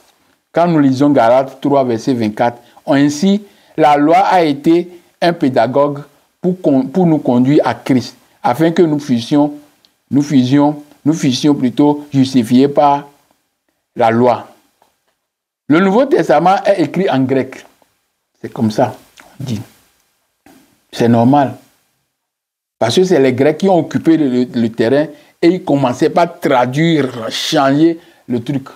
Speaker 1: Quand nous lisons Galates 3, verset 24, ainsi, la loi a été un pédagogue pour nous conduire à Christ, afin que nous fussions plutôt justifiés par la loi. Le Nouveau Testament est écrit en grec. C'est comme ça, on dit. C'est normal. Parce que c'est les Grecs qui ont occupé le terrain et ils commençaient par traduire, changer le truc.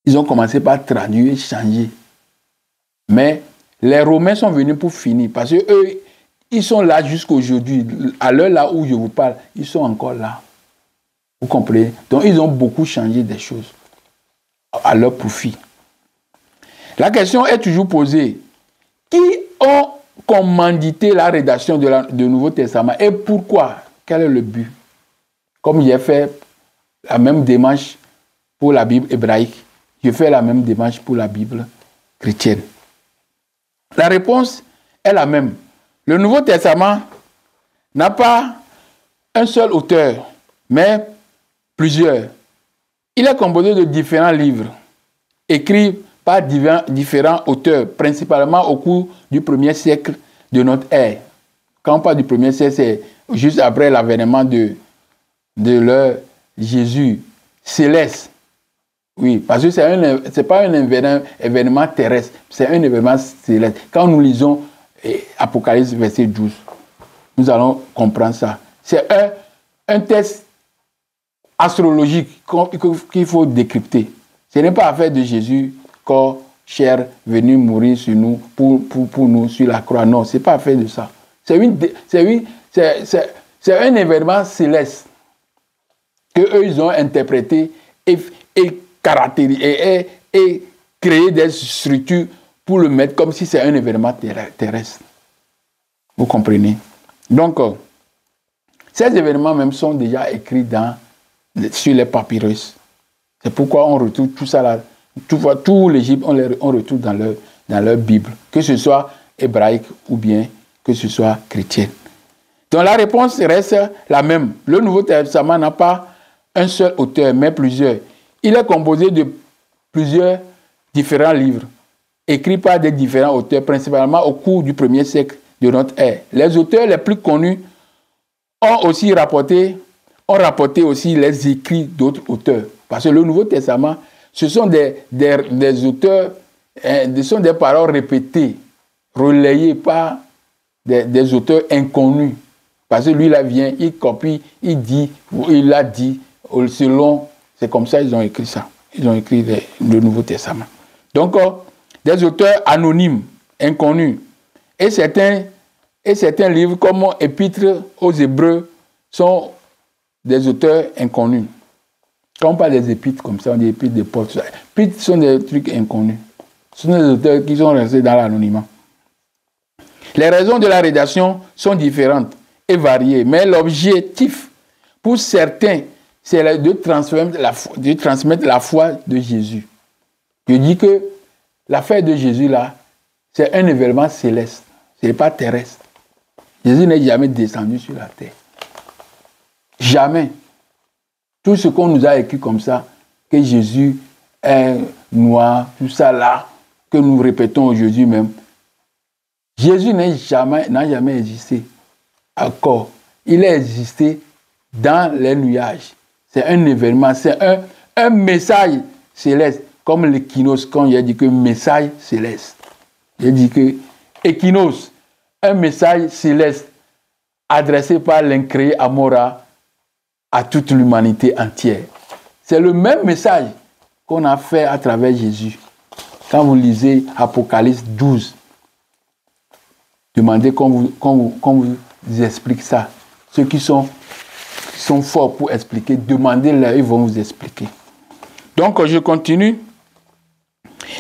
Speaker 1: Ils ont commencé par traduire, changer. Mais les Romains sont venus pour finir. Parce qu'eux, ils sont là jusqu'aujourd'hui. À l'heure là où je vous parle, ils sont encore là. Vous comprenez? Donc, ils ont beaucoup changé des choses à leur profit. La question est toujours posée. Qui ont commandité la rédaction du Nouveau Testament et pourquoi? Quel est le but? Comme j'ai fait la même démarche pour la Bible hébraïque, je fais la même démarche pour la Bible chrétienne. La réponse est la même. Le Nouveau Testament n'a pas un seul auteur, mais plusieurs. Il est composé de différents livres, écrits par différents auteurs, principalement au cours du 1er siècle de notre ère. Quand on parle du 1er siècle, c'est juste après l'avènement de leur Jésus céleste. Oui, parce que ce n'est pas un événement terrestre, c'est un événement céleste. Quand nous lisons Apocalypse verset 12, nous allons comprendre ça. C'est un texte astrologique qu'il faut décrypter. Ce n'est pas affaire de Jésus, corps, chair, venu mourir sur nous, pour nous sur la croix. Non, ce n'est pas affaire de ça. C'est un événement céleste qu'eux, ils ont interprété et caractérisé et créé des structures pour le mettre comme si c'est un événement terrestre. Vous comprenez? Donc, ces événements même sont déjà écrits sur les papyrus. C'est pourquoi on retrouve tout ça là. Tout l'Égypte, on retrouve dans leur Bible, que ce soit hébraïque ou bien que ce soit chrétienne. Donc la réponse reste la même. Le Nouveau Testament n'a pas un seul auteur, mais plusieurs. Il est composé de plusieurs différents livres, écrits par des différents auteurs, principalement au cours du 1er siècle de notre ère. Les auteurs les plus connus ont rapporté aussi les écrits d'autres auteurs. Parce que le Nouveau Testament, ce sont des auteurs, ce sont des paroles répétées, relayées par des auteurs inconnus. Parce que lui, là, vient, il copie, il dit, il a dit, selon, c'est comme ça qu'ils ont écrit ça. Ils ont écrit le Nouveau Testament. Donc, des auteurs anonymes, inconnus. Et certains livres, comme Épîtres aux Hébreux, sont des auteurs inconnus. Quand on parle des épîtres comme ça, on dit épîtres de Paul. Les épîtres sont des trucs inconnus. Ce sont des auteurs qui sont restés dans l'anonymat. Les raisons de la rédaction sont différentes et variées, mais l'objectif pour certains, c'est de transmettre la foi de Jésus. Je dis que l'affaire de Jésus là, c'est un événement céleste. Ce n'est pas terrestre. Jésus n'est jamais descendu sur la terre. Jamais. Tout ce qu'on nous a écrit comme ça, que Jésus est noir, tout ça là, que nous répétons aujourd'hui même, Jésus n'a jamais existé encore. Il a existé dans les nuages. C'est un événement, c'est un message céleste, comme l'équinos, quand il a dit que message céleste. Il a dit que équinos, un message céleste adressé par l'incréé Amora à toute l'humanité entière. C'est le même message qu'on a fait à travers Jésus. Quand vous lisez Apocalypse 12, Demandez qu'on vous explique ça. Ceux qui sont forts pour expliquer, demandez-leur, ils vont vous expliquer. Donc, je continue.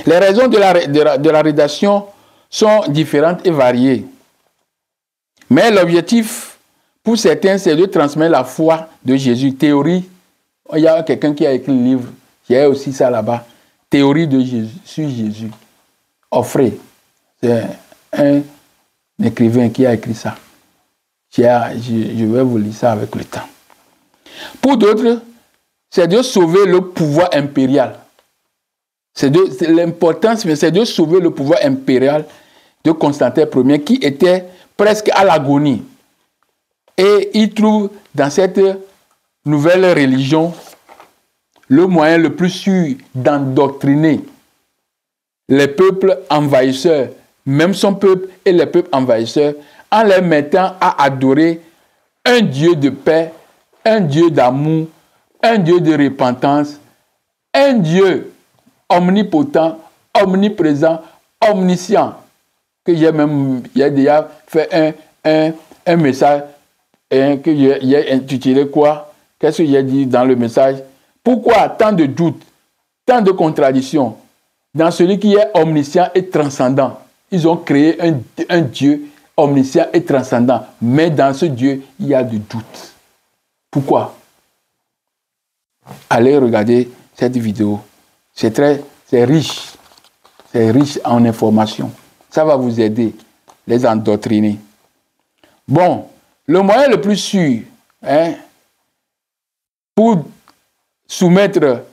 Speaker 1: Les raisons de la rédaction sont différentes et variées. Mais l'objectif, pour certains, c'est de transmettre la foi de Jésus. Théorie, il y a quelqu'un qui a écrit le livre, il y a aussi ça là-bas. Théorie de Jésus, sur Jésus. Offrez. C'est un écrivain qui a écrit ça. Je vais vous lire ça avec le temps. Pour d'autres, c'est de sauver le pouvoir impérial. C'est l'importance, mais c'est de sauver le pouvoir impérial de Constantin Ier qui était presque à l'agonie. Et il trouve dans cette nouvelle religion le moyen le plus sûr d'endoctriner les peuples envahisseurs, même son peuple et les peuples envahisseurs, en les mettant à adorer un Dieu de paix, un Dieu d'amour, un Dieu de repentance, un Dieu omnipotent, omniprésent, omniscient, que j'ai déjà fait un message que j'ai intitulé quoi? Qu'est-ce que j'ai dit dans le message? Pourquoi tant de doutes, tant de contradictions dans celui qui est omniscient et transcendant? Ils ont créé un Dieu omniscient et transcendant, mais dans ce Dieu, il y a du doute. Pourquoi? Allez regarder cette vidéo. C'est riche. C'est riche en informations. Ça va vous aider, les endoctriner. Bon, le moyen le plus sûr, pour soumettre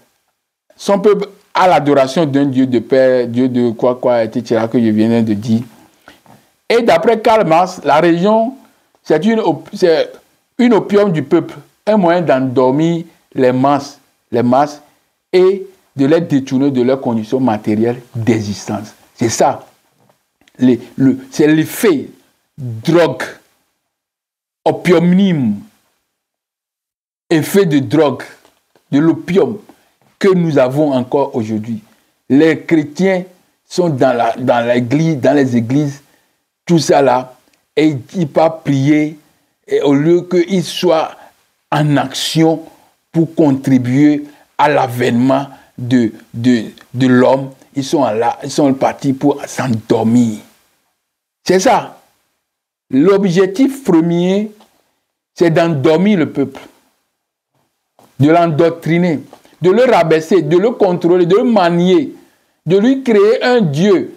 Speaker 1: son peuple à l'adoration d'un Dieu de paix, Dieu de quoi, etc., que je viens de dire. Et d'après Karl Marx, la religion, c'est une opium du peuple, un moyen d'endormir les masses et de les détourner de leurs conditions matérielles d'existence. C'est ça. C'est l'effet drogue, opiumnime, effet de drogue, de l'opium que nous avons encore aujourd'hui. Les chrétiens sont dans les églises, tout ça là, et ils peuvent prier, et au lieu qu'ils soient en action pour contribuer à l'avènement de l'homme, ils sont partis pour s'endormir. C'est ça. L'objectif premier, c'est d'endormir le peuple, de l'endoctriner, de le rabaisser, de le contrôler, de le manier, de lui créer un Dieu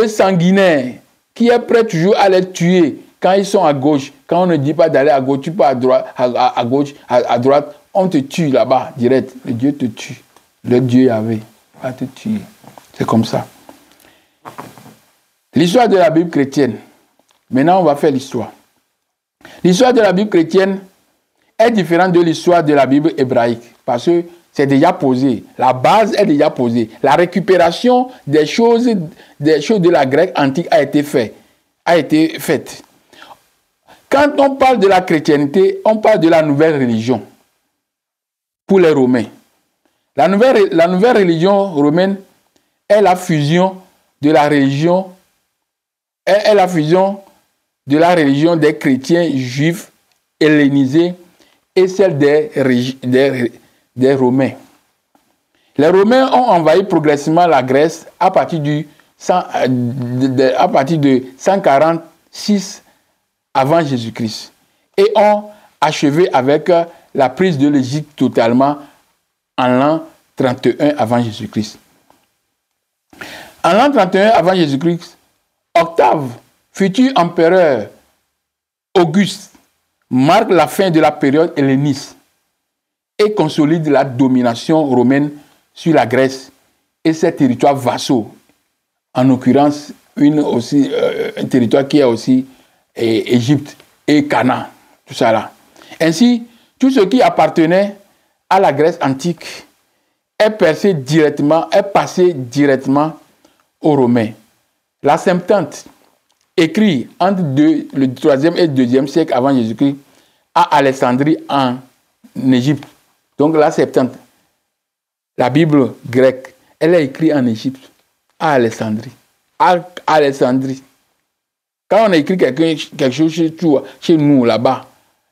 Speaker 1: sanguinaire qui est prêt toujours à les tuer quand ils sont à gauche. Quand on ne dit pas d'aller à gauche, tu pars à gauche, à droite, on te tue là-bas, direct. Le Dieu te tue. Le Dieu Yahvé va te tuer. C'est comme ça. L'histoire de la Bible chrétienne. Maintenant, on va faire l'histoire. L'histoire de la Bible chrétienne est différente de l'histoire de la Bible hébraïque parce que c'est déjà posé. La base est déjà posée. La récupération des choses de la Grèce antique a été faite. Quand on parle de la chrétienté, on parle de la nouvelle religion pour les Romains. La nouvelle religion romaine est la fusion de la religion des chrétiens juifs hellénisés et celle des Romains. Les Romains ont envahi progressivement la Grèce à partir de 146 avant Jésus-Christ et ont achevé avec la prise de l'Égypte totalement en l'an 31 avant Jésus-Christ. En l'an 31 avant Jésus-Christ, Octave, futur empereur Auguste, marque la fin de la période helléniste et consolide la domination romaine sur la Grèce et ses territoires vassaux, en l'occurrence un territoire qui est aussi Égypte et Canaan, tout ça là. Ainsi, tout ce qui appartenait à la Grèce antique est passé directement aux Romains. La Septante, écrit entre le 3e et le 2e siècle avant Jésus-Christ, à Alexandrie en Égypte. Donc la Septante, la Bible grecque, elle est écrite en Égypte, à Alexandrie. Quand on a écrit quelque chose chez nous, là-bas,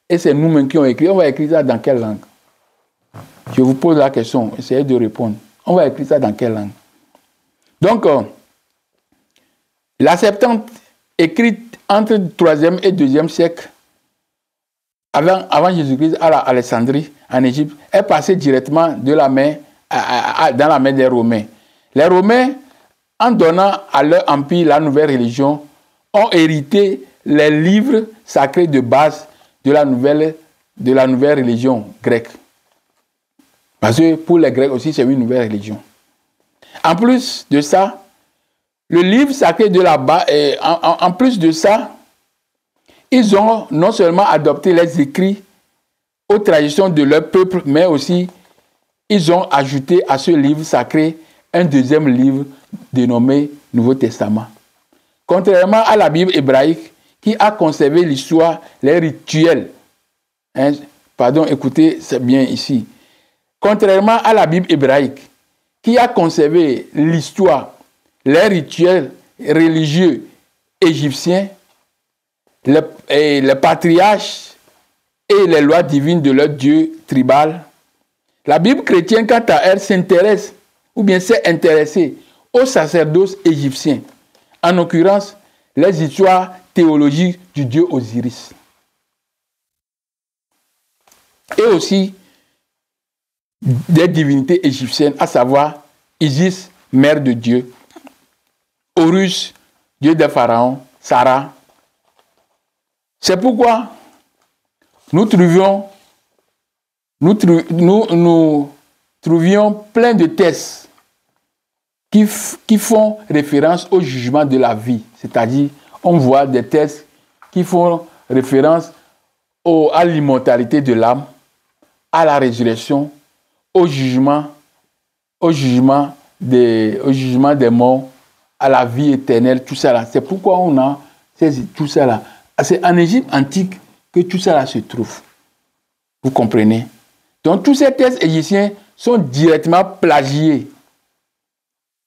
Speaker 1: et c'est nous-mêmes qui ont écrit, on va écrire ça dans quelle langue? Je vous pose la question, essayez de répondre. On va écrire ça dans quelle langue? Donc, la Septante, écrite entre le 3e et 2e siècle, avant Jésus-Christ, à Alexandrie, en Égypte, est passée directement de la main dans la main des Romains. Les Romains, en donnant à leur empire la nouvelle religion, ont hérité les livres sacrés de base de la nouvelle religion grecque. Parce que pour les Grecs aussi, c'est une nouvelle religion. En plus de ça, le livre sacré de la base, en plus de ça, ils ont non seulement adopté les écrits aux traditions de leur peuple, mais aussi ils ont ajouté à ce livre sacré un deuxième livre dénommé Nouveau Testament. Contrairement à la Bible hébraïque, qui a conservé l'histoire, les rituels. Pardon, écoutez, c'est bien ici. Contrairement à la Bible hébraïque, qui a conservé l'histoire, les rituels religieux égyptiens, les patriarches et les lois divines de leur Dieu tribal, la Bible chrétienne, quant à elle, s'intéresse, ou bien s'est intéressée aux sacerdoces égyptiens, en l'occurrence, les histoires théologiques du dieu Osiris. Et aussi des divinités égyptiennes, à savoir Isis, mère de Dieu, Horus, dieu des pharaons, Sarah. C'est pourquoi nous trouvions plein de textes qui font référence au jugement de la vie. C'est-à-dire, on voit des textes qui font référence à l'immortalité de l'âme, à la résurrection, au jugement des morts, à la vie éternelle, tout ça là. C'est pourquoi on a tout ça là. C'est en Égypte antique que tout ça là se trouve. Vous comprenez? Donc tous ces textes égyptiens sont directement plagiés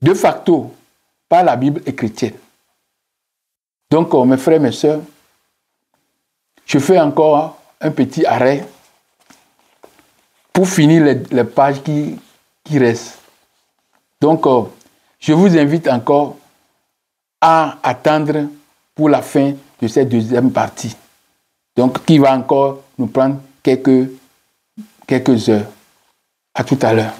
Speaker 1: de facto par la Bible chrétienne. Donc mes frères, mes sœurs, je fais encore un petit arrêt pour finir les pages qui restent. Donc je vous invite encore à attendre pour la fin de cette deuxième partie. Donc qui va encore nous prendre quelques heures. À tout à l'heure.